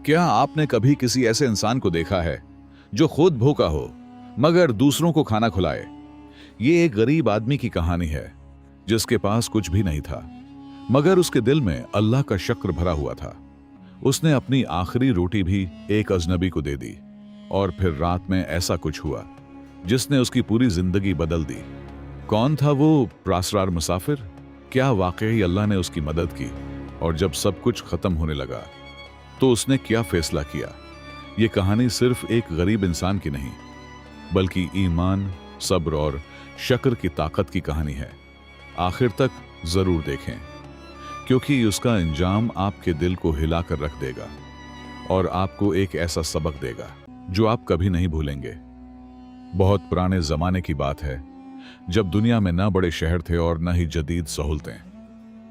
क्या आपने कभी किसी ऐसे इंसान को देखा है जो खुद भूखा हो मगर दूसरों को खाना खिलाए? ये एक गरीब आदमी की कहानी है जिसके पास कुछ भी नहीं था, मगर उसके दिल में अल्लाह का शुक्र भरा हुआ था। उसने अपनी आखिरी रोटी भी एक अजनबी को दे दी और फिर रात में ऐसा कुछ हुआ जिसने उसकी पूरी जिंदगी बदल दी। कौन था वो प्रासरार मुसाफिर? क्या वाकई अल्लाह ने उसकी मदद की? और जब सब कुछ खत्म होने लगा तो उसने क्या फैसला किया? ये कहानी सिर्फ एक गरीब इंसान की नहीं, बल्कि ईमान, सब्र और शक्र की ताकत की कहानी है। आखिर तक जरूर देखें, क्योंकि उसका अंजाम आपके दिल को हिलाकर रख देगा और आपको एक ऐसा सबक देगा जो आप कभी नहीं भूलेंगे। बहुत पुराने जमाने की बात है, जब दुनिया में न बड़े शहर थे और न ही जदीद सहूलतें।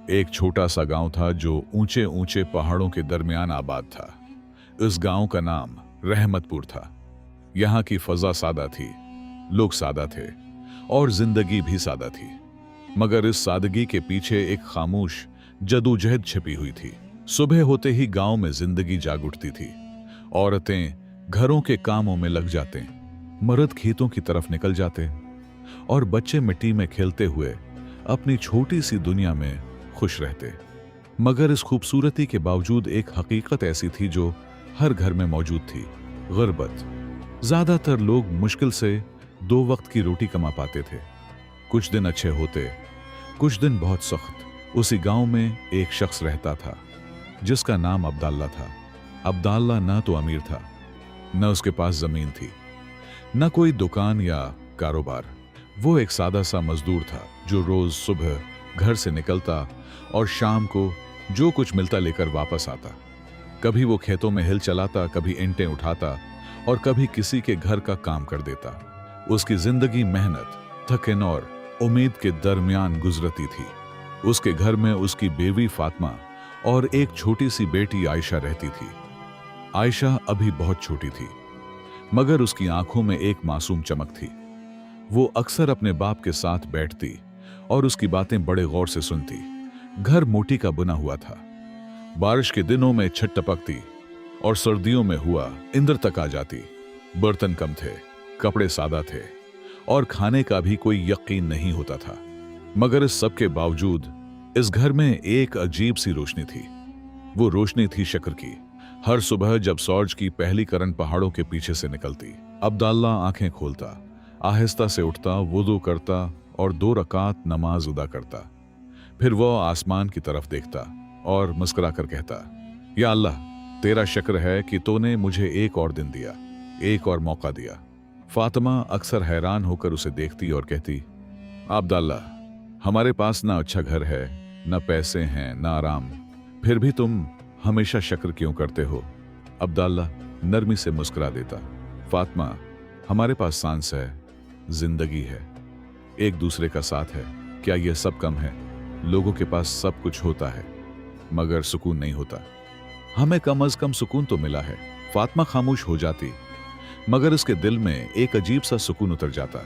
एक छोटा सा गांव था जो ऊंचे ऊंचे पहाड़ों के दरमियान आबाद था। इस गांव का नाम रहमतपुर था। यहाँ की फजा सादा थी, लोग सादा थे और जिंदगी भी सादा थी। मगर इस सादगी के पीछे एक खामोश जदोजहद छिपी हुई थी। सुबह होते ही गांव में जिंदगी जाग उठती थी। औरतें घरों के कामों में लग जाते, मर्द खेतों की तरफ निकल जाते और बच्चे मिट्टी में खेलते हुए अपनी छोटी सी दुनिया में खुश रहते। मगर इस खूबसूरती के बावजूद एक हकीकत ऐसी थी जो हर घर में मौजूद थी, गुर्बत। ज्यादातर लोग मुश्किल से 2 वक्त की रोटी कमा पाते थे। कुछ दिन अच्छे होते, कुछ दिन बहुत सख्त। उसी गांव में एक शख्स रहता था जिसका नाम अब्दुल्ला था। अब्दुल्ला न तो अमीर था, न उसके पास जमीन थी, न कोई दुकान या कारोबार। वो एक सादा सा मजदूर था जो रोज सुबह घर से निकलता और शाम को जो कुछ मिलता लेकर वापस आता। कभी वो खेतों में हिल चलाता, कभी ईंटें उठाता और कभी किसी के घर का काम कर देता। उसकी जिंदगी मेहनत, थकन और उम्मीद के दरमियान गुजरती थी। उसके घर में उसकी बेवी फातिमा और एक छोटी सी बेटी आयशा रहती थी। आयशा अभी बहुत छोटी थी, मगर उसकी आंखों में एक मासूम चमक थी। वो अक्सर अपने बाप के साथ बैठती और उसकी बातें बड़े गौर से सुनती। घर मोटी का बुना हुआ था। बारिश के दिनों में छत टपकती और सर्दियों में हुआ इंद्र तक आ जाती। बर्तन कम थे, कपड़े सादा थे और खाने का भी कोई यकीन नहीं होता था। मगर इस सब के बावजूद इस घर में एक अजीब सी रोशनी थी। वो रोशनी थी शक्र की। हर सुबह जब सूरज की पहली किरण पहाड़ों के पीछे से निकलती, अब्दुल्ला आंखें खोलता, आहिस्ता से उठता, वुदू करता और 2 रकात नमाज अदा करता। फिर वो आसमान की तरफ देखता और मुस्कुरा कर कहता, या अल्लाह, तेरा शुक्र है कि तूने मुझे एक और दिन दिया, एक और मौका दिया। फातिमा अक्सर हैरान होकर उसे देखती और कहती, अब्दुल्ला, हमारे पास ना अच्छा घर है, ना पैसे हैं, ना आराम, फिर भी तुम हमेशा शुक्र क्यों करते हो? अब्दुल्ला नरमी से मुस्कुरा देता, फातिमा, हमारे पास सांस है, जिंदगी है, एक दूसरे का साथ है। क्या यह सब कम है? लोगों के पास सब कुछ होता है मगर सुकून नहीं होता। हमें कम अज कम सुकून तो मिला है। फातिमा खामोश हो जाती, मगर उसके दिल में एक अजीब सा सुकून उतर जाता।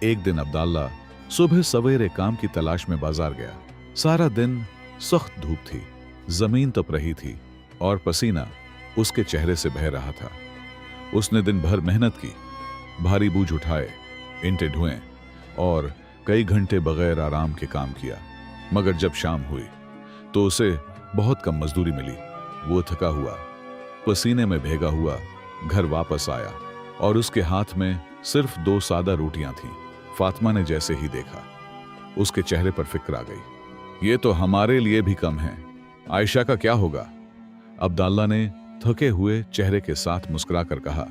एक दिन अब्दुल्ला सुबह सवेरे काम की तलाश में बाजार गया। सारा दिन सख्त धूप थी, जमीन तप रही थी और पसीना उसके चेहरे से बह रहा था। उसने दिन भर मेहनत की, भारी बोझ उठाए, ईंटें ढोए और कई घंटे बगैर आराम के काम किया। मगर जब शाम हुई तो उसे बहुत कम मजदूरी मिली। वो थका हुआ, पसीने में भीगा हुआ घर वापस आया और उसके हाथ में सिर्फ 2 सादा रोटियां थीं। फातिमा ने जैसे ही देखा, उसके चेहरे पर फिक्र आ गई। ये तो हमारे लिए भी कम है, आयशा का क्या होगा? अब्दुल्ला ने थके हुए चेहरे के साथ मुस्कुरा कर कहा,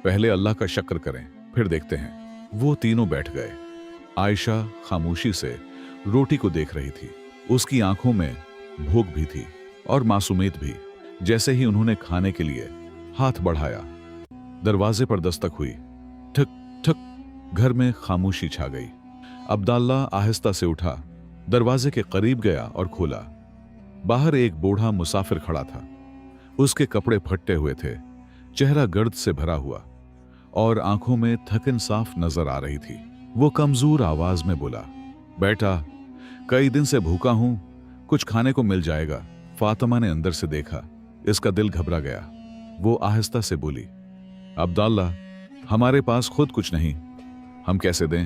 पहले अल्लाह का शुक्र करें, फिर देखते हैं। वो तीनों बैठ गए। आयशा खामोशी से रोटी को देख रही थी। उसकी आंखों में भूख भी थी और मासूमियत भी। जैसे ही उन्होंने खाने के लिए हाथ बढ़ाया, दरवाजे पर दस्तक हुई। ठक ठक, घर में खामोशी छा गई। अब्दुल्ला आहिस्ता से उठा, दरवाजे के करीब गया और खोला। बाहर एक बूढ़ा मुसाफिर खड़ा था। उसके कपड़े फटे हुए थे, चेहरा गर्द से भरा हुआ और आंखों में थकन साफ नजर आ रही थी। वो कमजोर आवाज में बोला, बेटा, कई दिन से भूखा हूं, कुछ खाने को मिल जाएगा? फातिमा ने अंदर से देखा। इसका दिल घबरा गया। वो आहिस्ता से बोली, अब्दुल्ला, हमारे पास खुद कुछ नहीं, हम कैसे दें?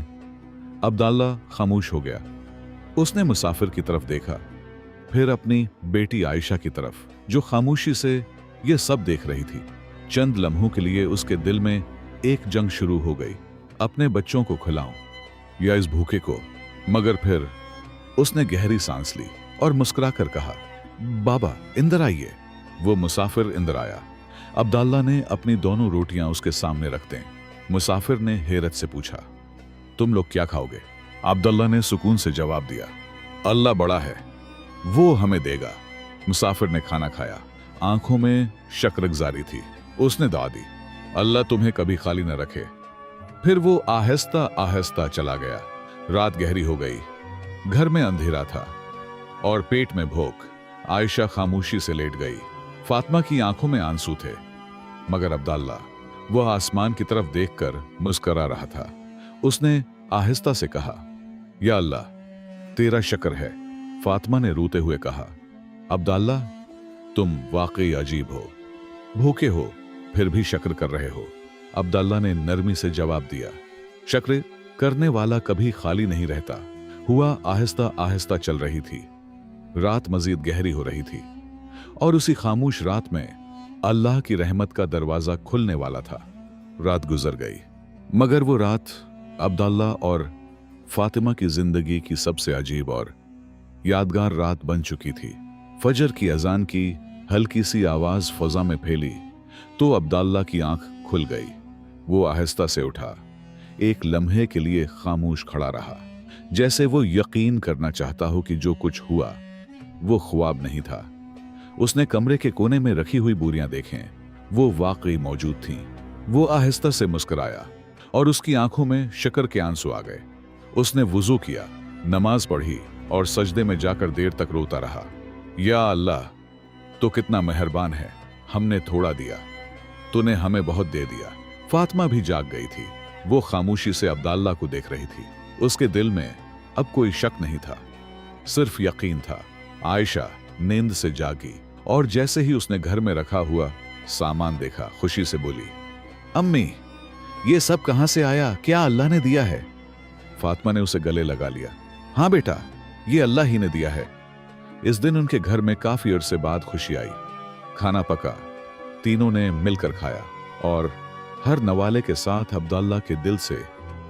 अब्दुल्ला खामोश हो गया। उसने मुसाफिर की तरफ देखा, फिर अपनी बेटी आयशा की तरफ, जो खामोशी से ये सब देख रही थी। चंद लम्हों के लिए उसके दिल में एक जंग शुरू हो गई, अपने बच्चों को खिलाऊं या इस भूखे को। मगर फिर उसने गहरी सांस ली और मुस्कुराकर कहा, बाबा इंदर आइए। वो मुसाफिर इंदर आया। अब्दुल्ला ने अपनी दोनों रोटियां उसके सामने रख दें। मुसाफिर ने हैरत से पूछा, तुम लोग क्या खाओगे? अब्दुल्ला ने सुकून से जवाब दिया, अल्लाह बड़ा है, वो हमें देगा। मुसाफिर ने खाना खाया, आंखों में शक्र-गुज़ारी थी। उसने दुआ दी, अल्लाह तुम्हें कभी खाली न रखे। फिर वो आहिस्ता आहिस्ता चला गया। रात गहरी हो गई, घर में अंधेरा था और पेट में भूख। आयशा खामोशी से लेट गई। फातिमा की आंखों में आंसू थे, मगर अब्दुल्ला वह आसमान की तरफ देखकर मुस्कुरा रहा था। उसने आहिस्ता से कहा, या अल्लाह, तेरा शुक्र है। फातिमा ने रोते हुए कहा, अब्दुल्ला, तुम वाकई अजीब हो, भूखे हो फिर भी शुक्र कर रहे हो। अब्दुल्ला ने नरमी से जवाब दिया, शुक्र करने वाला कभी खाली नहीं रहता। हुआ आहिस्ता आहिस्ता चल रही थी। रात मजीद गहरी हो रही थी और उसी खामोश रात में अल्लाह की रहमत का दरवाजा खुलने वाला था। रात गुजर गई, मगर वो रात अब्दुल्ला और फातिमा की जिंदगी की सबसे अजीब और यादगार रात बन चुकी थी। फजर की अजान की हल्की सी आवाज फजा में फैली तो अब्दुल्ला की आंख खुल गई। वो आहिस्ता से उठा, एक लम्हे के लिए खामोश खड़ा रहा, जैसे वो यकीन करना चाहता हो कि जो कुछ हुआ वो ख्वाब नहीं था। उसने कमरे के कोने में रखी हुई बोरियां देखें, वो वाकई मौजूद थीं। वो आहिस्ता से मुस्कुराया और उसकी आंखों में शुक्र के आंसू आ गए। उसने वुजू किया, नमाज पढ़ी और सजदे में जाकर देर तक रोता रहा। या अल्लाह, तो कितना मेहरबान है, हमने थोड़ा दिया, तूने हमें बहुत दे दिया। फातिमा भी जाग गई थी। वो खामोशी से अब्दुल्ला को देख रही थी। उसके दिल में अब कोई शक नहीं था, सिर्फ यकीन था। आयशा नींद से जागी और जैसे ही उसने घर में रखा हुआ सामान देखा, खुशी से बोली, अम्मी, ये सब कहां से आया? क्या अल्लाह ने दिया है? फातिमा ने उसे गले लगा लिया। हाँ बेटा, ये अल्लाह ही ने दिया है। इस दिन उनके घर में काफी अरसे बाद खुशी आई। खाना पका, तीनों ने मिलकर खाया और हर नवाले के साथ अब्दुल्ला के दिल से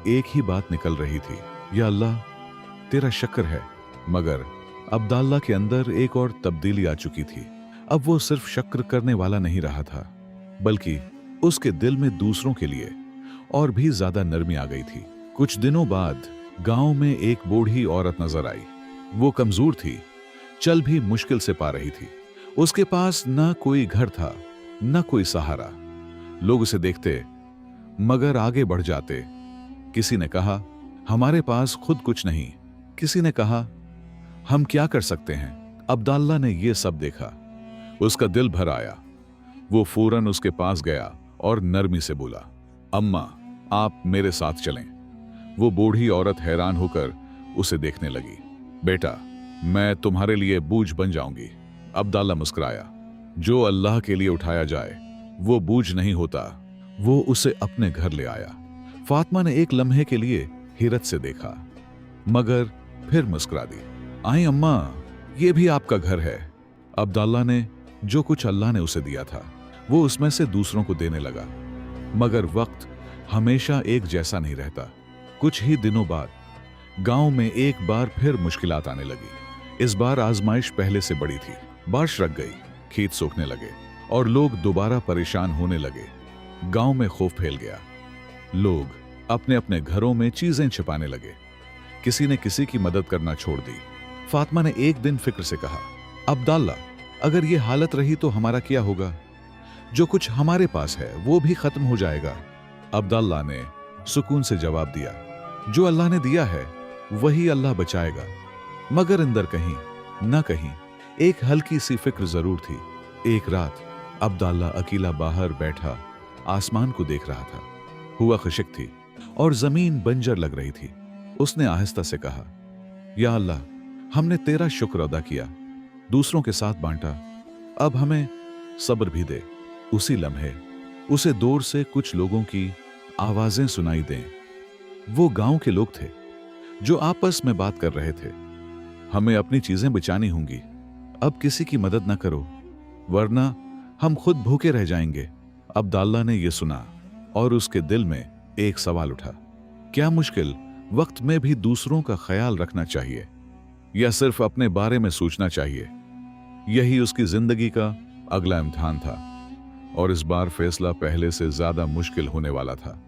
एक ही बात निकल रही थी, या अल्लाह, तेरा शुक्र है। मगर अब्दुल्ला के अंदर एक और तब्दीली आ चुकी थी। अब वो सिर्फ शुक्र करने वाला नहीं रहा था, बल्कि उसके दिल में दूसरों के लिए और भी ज्यादा नरमी आ गई थी। कुछ दिनों बाद गांव में एक बूढ़ी औरत नजर आई। वो कमजोर थी, चल भी मुश्किल से पा रही थी। उसके पास न कोई घर था, न कोई सहारा। लोग उसे देखते मगर आगे बढ़ जाते। किसी ने कहा, हमारे पास खुद कुछ नहीं। किसी ने कहा, हम क्या कर सकते हैं? अब्दुल्ला ने यह सब देखा, उसका दिल भर आया। वो फौरन उसके पास गया और नरमी से बोला, अम्मा, आप मेरे साथ चलें। वो बूढ़ी औरत हैरान होकर उसे देखने लगी। बेटा, मैं तुम्हारे लिए बोझ बन जाऊंगी। अब्दुल्ला मुस्कुराया। जो अल्लाह के लिए उठाया जाए वो बोझ नहीं होता। वो उसे अपने घर ले आया। फातिमा ने एक लम्हे के लिए हैरत से देखा, मगर फिर मुस्कुरा दी। आई अम्मा, ये भी आपका घर है। अब्दुल्ला ने जो कुछ अल्लाह ने उसे दिया था वो उसमें से दूसरों को देने लगा। मगर वक्त हमेशा एक जैसा नहीं रहता। कुछ ही दिनों बाद गांव में एक बार फिर मुश्किलात आने लगी। इस बार आजमाइश पहले से बड़ी थी। बारिश रुक गई, खेत सूखने लगे और लोग दोबारा परेशान होने लगे। गांव में खौफ फैल गया। लोग अपने अपने घरों में चीजें छिपाने लगे। किसी ने किसी की मदद करना छोड़ दी। फातिमा ने एक दिन फिक्र से कहा, अब्दुल्ला, अगर ये हालत रही तो हमारा क्या होगा? जो कुछ हमारे पास है वो भी खत्म हो जाएगा। अब्दुल्ला ने सुकून से जवाब दिया, जो अल्लाह ने दिया है वही अल्लाह बचाएगा। मगर अंदर कहीं न कहीं एक हल्की सी फिक्र जरूर थी। एक रात अब्दुल्ला अकेला बाहर बैठा आसमान को देख रहा था। हुआ खुशक थी और जमीन बंजर लग रही थी। उसने आहिस्ता से कहा, या अल्लाह, हमने तेरा शुक्र अदा किया, दूसरों के साथ बांटा, अब हमें सब्र भी दे। उसी लम्हे उसे दूर से कुछ लोगों की आवाजें सुनाई दें। वो गांव के लोग थे जो आपस में बात कर रहे थे। हमें अपनी चीजें बचानी होंगी, अब किसी की मदद न करो वरना हम खुद भूखे रह जाएंगे। अब्दुल्ला ने यह सुना और उसके दिल में एक सवाल उठा, क्या मुश्किल वक्त में भी दूसरों का ख्याल रखना चाहिए या सिर्फ अपने बारे में सोचना चाहिए? यही उसकी जिंदगी का अगला इम्तिहान था और इस बार फैसला पहले से ज्यादा मुश्किल होने वाला था।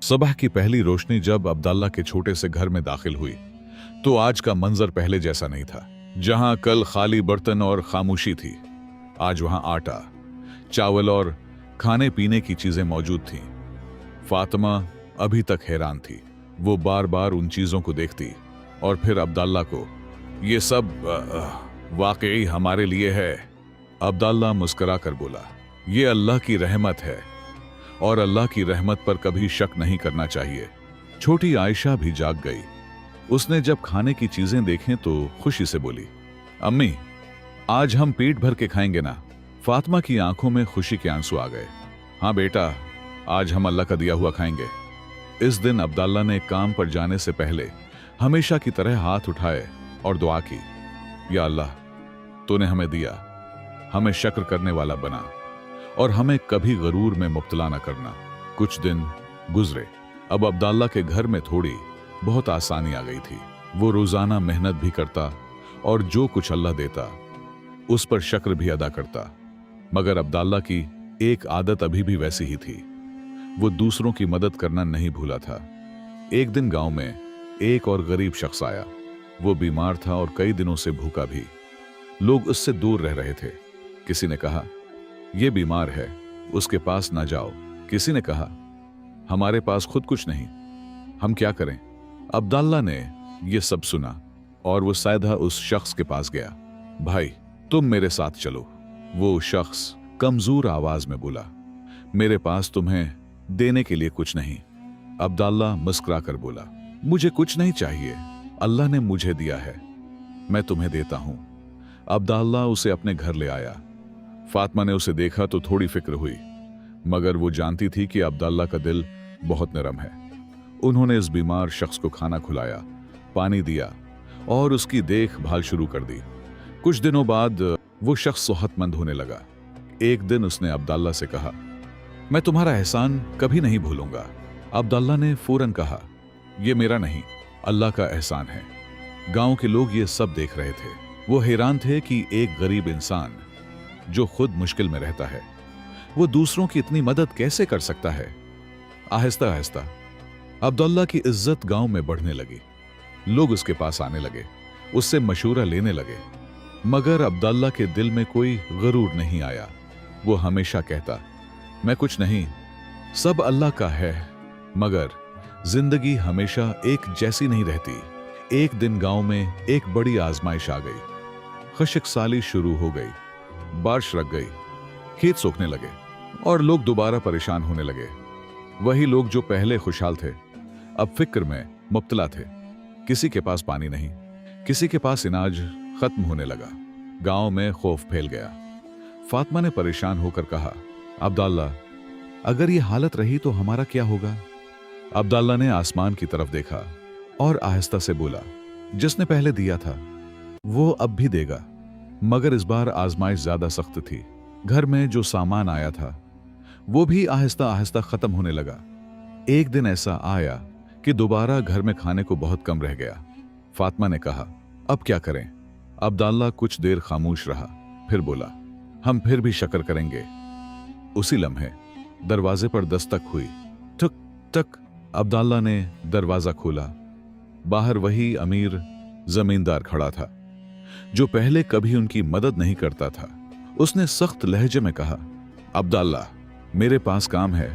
सुबह की पहली रोशनी जब अब्दुल्ला के छोटे से घर में दाखिल हुई तो आज का मंजर पहले जैसा नहीं था। जहां कल खाली बर्तन और खामोशी थी, आज वहां आटा, चावल और खाने पीने की चीजें मौजूद थीं। फातिमा अभी तक हैरान थी। वो बार बार उन चीजों को देखती और फिर अब्दुल्ला को, ये सब वाकई हमारे लिए है। अब्दुल्ला मुस्कुरा कर बोला, ये अल्लाह की रहमत है और अल्लाह की रहमत पर कभी शक नहीं करना चाहिए। छोटी आयशा भी जाग गई। उसने जब खाने की चीजें देखें तो खुशी से बोली, अम्मी आज हम पेट भर के खाएंगे ना? फातिमा की आंखों में खुशी के आंसू आ गए। हाँ बेटा, आज हम अल्लाह का दिया हुआ खाएंगे। इस दिन अब्दुल्ला ने काम पर जाने से पहले हमेशा की तरह हाथ उठाए और दुआ की, या अल्लाह तूने हमें दिया, हमें शक्र करने वाला बना और हमें कभी गरूर में मुब्तला न करना। कुछ दिन गुजरे। अब अब्दुल्ला के घर में थोड़ी बहुत आसानी आ गई थी। वो रोजाना मेहनत भी करता और जो कुछ अल्लाह देता उस पर शक्र भी अदा करता। मगर अब्दुल्ला की एक आदत अभी भी वैसी ही थी, वो दूसरों की मदद करना नहीं भूला था। एक दिन गांव में एक और गरीब शख्स आया। वो बीमार था और कई दिनों से भूखा भी। लोग उससे दूर रह रहे थे। किसी ने कहा, ये बीमार है, उसके पास ना जाओ। किसी ने कहा, हमारे पास खुद कुछ नहीं, हम क्या करें? अब्दुल्ला ने यह सब सुना और वो सीधा उस शख्स के पास गया। भाई तुम मेरे साथ चलो। वो शख्स कमजोर आवाज में बोला, मेरे पास तुम्हें देने के लिए कुछ नहीं। अब्दुल्ला मुस्कुरा कर बोला, मुझे कुछ नहीं चाहिए, अल्लाह ने मुझे दिया है, मैं तुम्हें देता हूं। अब्दुल्ला उसे अपने घर ले आया। फातिमा ने उसे देखा तो थोड़ी फिक्र हुई, मगर वो जानती थी कि अब्दुल्ला का दिल बहुत नरम है। उन्होंने इस बीमार शख्स को खाना खिलाया, पानी दिया और उसकी देखभाल शुरू कर दी। कुछ दिनों बाद वो शख्स सेहतमंद होने लगा। एक दिन उसने अब्दुल्ला से कहा, मैं तुम्हारा एहसान कभी नहीं भूलूंगा। अब्दुल्ला ने फौरन कहा, यह मेरा नहीं, अल्लाह का एहसान है। गांव के लोग ये सब देख रहे थे। वो हैरान थे कि एक गरीब इंसान जो खुद मुश्किल में रहता है, वो दूसरों की इतनी मदद कैसे कर सकता है। आहिस्ता आहिस्ता अब्दुल्ला की इज्जत गांव में बढ़ने लगी। लोग उसके पास आने लगे, उससे मशूरा लेने लगे। मगर अब्दुल्ला के दिल में कोई गरूर नहीं आया। वो हमेशा कहता, मैं कुछ नहीं, सब अल्लाह का है। मगर जिंदगी हमेशा एक जैसी नहीं रहती। एक दिन गांव में एक बड़ी आजमाइश आ गई। खुशक साली शुरू हो गई, बारिश लग गई, खेत सूखने लगे और लोग दोबारा परेशान होने लगे। वही लोग जो पहले खुशहाल थे अब फिक्र में मुब्तला थे। किसी के पास पानी नहीं, किसी के पास अनाज खत्म होने लगा। गांव में खौफ फैल गया। फातिमा ने परेशान होकर कहा, अब्दुल्ला अगर ये हालत रही तो हमारा क्या होगा? अब्दुल्ला ने आसमान की तरफ देखा और आहिस्ता से बोला, जिसने पहले दिया था वो अब भी देगा। मगर इस बार आजमाइश ज्यादा सख्त थी। घर में जो सामान आया था वो भी आहिस्ता आहिस्ता खत्म होने लगा। एक दिन ऐसा आया कि दोबारा घर में खाने को बहुत कम रह गया। फातिमा ने कहा, अब क्या करें? अब्दुल्ला कुछ देर खामोश रहा, फिर बोला, हम फिर भी शक्र करेंगे। उसी लम्हे दरवाजे पर दस्तक हुई। ठक ठक। अब्दुल्ला ने दरवाजा खोला। बाहर वही अमीर जमींदार खड़ा था जो पहले कभी उनकी मदद नहीं करता था। उसने सख्त लहजे में कहा, अब्दुल्ला मेरे पास काम है,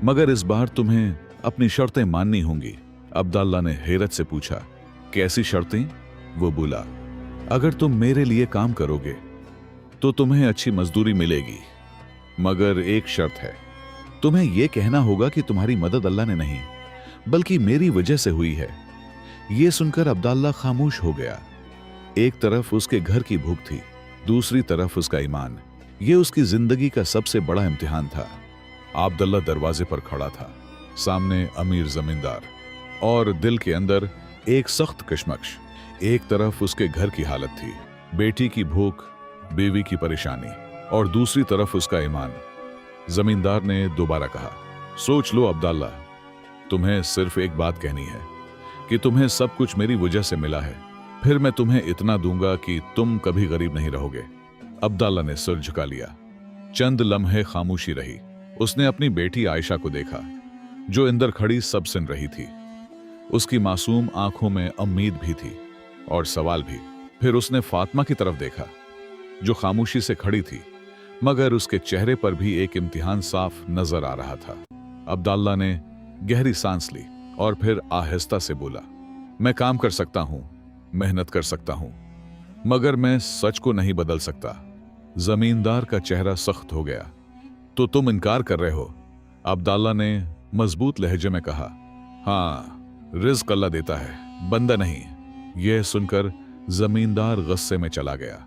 मगर इस बार तुम्हें अपनी शर्तें माननी होंगी। अब्दुल्ला ने हैरत से पूछा, कैसी शर्तें? वो बोला, अगर तुम मेरे लिए काम करोगे तो तुम्हें अच्छी मजदूरी मिलेगी, मगर एक शर्त है, तुम्हें यह कहना होगा कि तुम्हारी मदद अल्लाह ने नहीं बल्कि मेरी वजह से हुई है। यह सुनकर अब्दुल्ला खामोश हो गया। एक तरफ उसके घर की भूख थी, दूसरी तरफ उसका ईमान। ये उसकी जिंदगी का सबसे बड़ा इम्तिहान था। अब्दुल्ला दरवाजे पर खड़ा था, सामने अमीर जमींदार, और दिल के अंदर एक सख्त कश्मकश। एक तरफ उसके घर की हालत थी, बेटी की भूख, बीवी की परेशानी, और दूसरी तरफ उसका ईमान। जमींदार ने दोबारा कहा, सोच लो अब्दुल्ला, तुम्हें सिर्फ एक बात कहनी है कि तुम्हें सब कुछ मेरी वजह से मिला है, फिर मैं तुम्हें इतना दूंगा कि तुम कभी गरीब नहीं रहोगे। अब्दुल्ला ने सिर झुका लिया। चंद लम्हे खामोशी रही। उसने अपनी बेटी आयशा को देखा, जो अंदर खड़ी सब सुन रही थी। उसकी मासूम आंखों में उम्मीद भी थी और सवाल भी। फिर उसने फातिमा की तरफ देखा, जो खामोशी से खड़ी थी, मगर उसके चेहरे पर भी एक इम्तिहान साफ नजर आ रहा था। अब्दुल्ला ने गहरी सांस ली और फिर आहिस्ता से बोला, मैं काम कर सकता हूं, मेहनत कर सकता हूं, मगर मैं सच को नहीं बदल सकता। जमींदार का चेहरा सख्त हो गया। तो तुम इनकार कर रहे हो? अब्दुल्ला ने मजबूत लहजे में कहा। हाँ, रिज़्क अल्लाह देता है, बंदा नहीं। यह सुनकर जमींदार गुस्से में चला गया।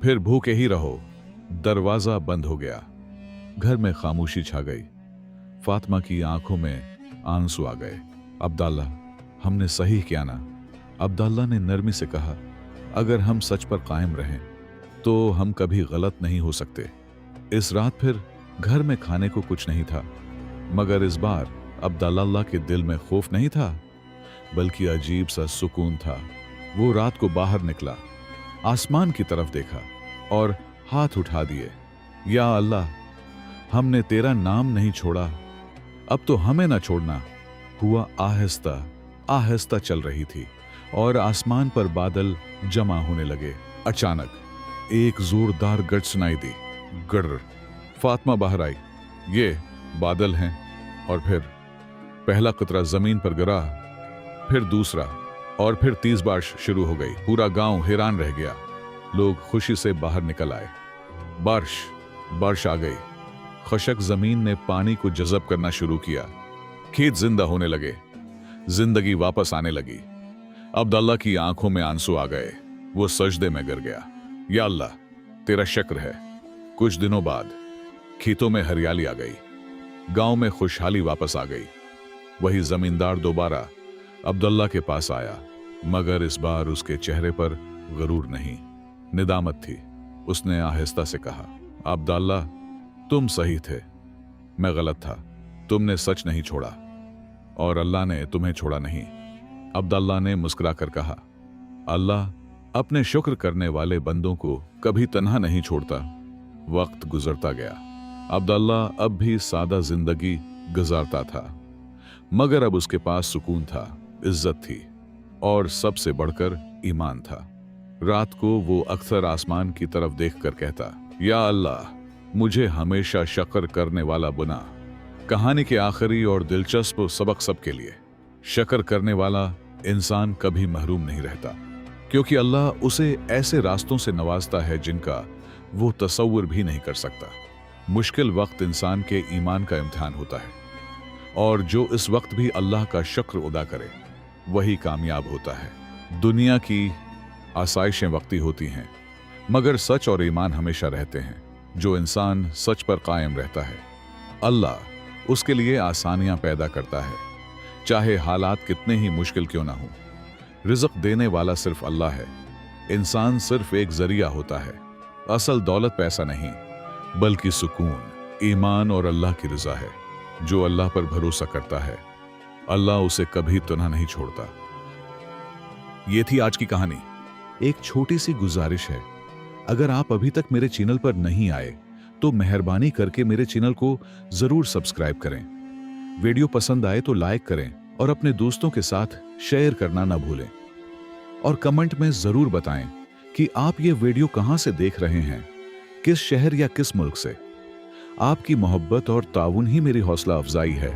फिर भूखे ही रहो। दरवाजा बंद हो गया। घर में खामोशी छा गई। फातिमा की आंखों में आंसू आ गए। अब्दुल्ला, हमने सही किया ना? अब्दुल्ला ने नरमी से कहा, अगर हम सच पर कायम रहें तो हम कभी गलत नहीं हो सकते। इस रात फिर घर में खाने को कुछ नहीं था, मगर इस बार अब्दुल्ला के दिल में खौफ नहीं था, बल्कि अजीब सा सुकून था। वो रात को बाहर निकला, आसमान की तरफ देखा और हाथ उठा दिए। या अल्लाह, हमने तेरा नाम नहीं छोड़ा, अब तो हमें ना छोड़ना। हुआ आहिस्ता आहिस्ता चल रही थी और आसमान पर बादल जमा होने लगे। अचानक एक जोरदार गर्ज सुनाई दी। गड़। फातिमा बाहर आई। ये बादल हैं। और फिर पहला कतरा जमीन पर गिरा, फिर दूसरा, और फिर 30 बारिश शुरू हो गई। पूरा गांव हैरान रह गया। लोग खुशी से बाहर निकल आए। बारिश आ गई। खशक जमीन ने पानी को जज़ब करना शुरू किया। खेत जिंदा होने लगे। जिंदगी वापस आने लगी। अब्दुल्ला की आंखों में आंसू आ गए। वो सजदे में गिर गया। या अल्लाह, तेरा शुक्र है। कुछ दिनों बाद खेतों में हरियाली आ गई। गांव में खुशहाली वापस आ गई। वही जमींदार दोबारा अब्दुल्ला के पास आया, मगर इस बार उसके चेहरे पर गरूर नहीं, निदामत थी। उसने आहिस्ता से कहा, अब्दुल्ला, तुम सही थे, मैं गलत था। तुमने सच नहीं छोड़ा और अल्लाह ने तुम्हें छोड़ा नहीं। अब्दुल्ला ने मुस्कुराकर कहा, अल्लाह अपने शुक्र करने वाले बंदों को कभी तन्हा नहीं छोड़ता। वक्त गुजरता गया। अब्दुल्ला अब भी सादा जिंदगी गुजारता था, मगर अब उसके पास सुकून था, इज्जत थी और सबसे बढ़कर ईमान था। रात को वो अक्सर आसमान की तरफ देखकर कहता, या अल्लाह, मुझे हमेशा शक्र करने वाला बना। कहानी के आखिरी और दिलचस्प सबक सबके लिए, शक्र करने वाला इंसान कभी महरूम नहीं रहता, क्योंकि अल्लाह उसे ऐसे रास्तों से नवाजता है जिनका वो तसव्वुर भी नहीं कर सकता। मुश्किल वक्त इंसान के ईमान का इम्तिहान होता है, और जो इस वक्त भी अल्लाह का शुक्र अदा करे वही कामयाब होता है। दुनिया की आसाइशें वक्ती होती हैं, मगर सच और ईमान हमेशा रहते हैं। जो इंसान सच पर कायम रहता है, अल्लाह उसके लिए आसानियां पैदा करता है, चाहे हालात कितने ही मुश्किल क्यों ना हो। रिज़्क देने वाला सिर्फ अल्लाह है। इंसान सिर्फ एक जरिया होता है। असल दौलत पैसा नहीं, बल्कि सुकून, ईमान और अल्लाह की रज़ा है। जो अल्लाह पर भरोसा करता है, अल्लाह उसे कभी तन्हा नहीं छोड़ता। ये थी आज की कहानी। एक छोटी सी गुजारिश है, अगर आप अभी तक मेरे चैनल पर नहीं आए तो मेहरबानी करके मेरे चैनल को जरूर सब्सक्राइब करें। वीडियो पसंद आए तो लाइक करें और अपने दोस्तों के साथ शेयर करना ना भूलें। और कमेंट में जरूर बताएं कि आप ये वीडियो कहां से देख रहे हैं, किस शहर या किस मुल्क से। आपकी मोहब्बत और ताउन ही मेरी हौसला अफजाई है।